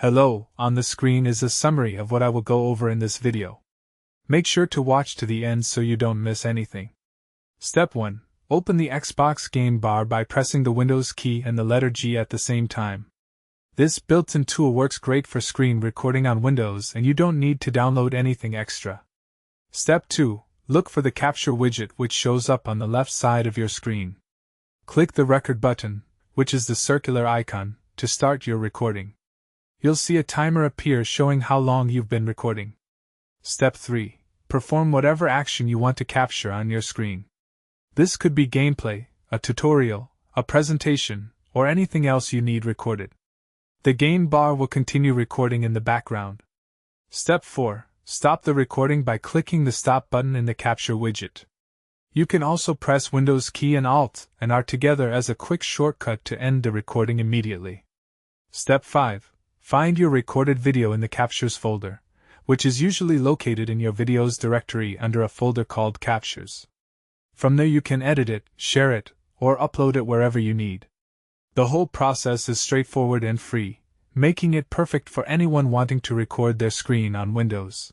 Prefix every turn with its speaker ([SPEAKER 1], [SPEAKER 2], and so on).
[SPEAKER 1] Hello, on the screen is a summary of what I will go over in this video. Make sure to watch to the end so you don't miss anything. Step 1. Open the Xbox game bar by pressing the Windows key and the letter G at the same time. This built-in tool works great for screen recording on Windows and you don't need to download anything extra. Step 2. Look for the capture widget which shows up on the left side of your screen. Click the record button, which is the circular icon, to start your recording. You'll see a timer appear showing how long you've been recording. Step 3. Perform whatever action you want to capture on your screen. This could be gameplay, a tutorial, a presentation, or anything else you need recorded. The game bar will continue recording in the background. Step 4. Stop the recording by clicking the stop button in the capture widget. You can also press Windows key and Alt and R together as a quick shortcut to end the recording immediately. Step 5. Find your recorded video in the Captures folder, which is usually located in your videos directory under a folder called Captures. From there you can edit it, share it, or upload it wherever you need. The whole process is straightforward and free, making it perfect for anyone wanting to record their screen on Windows.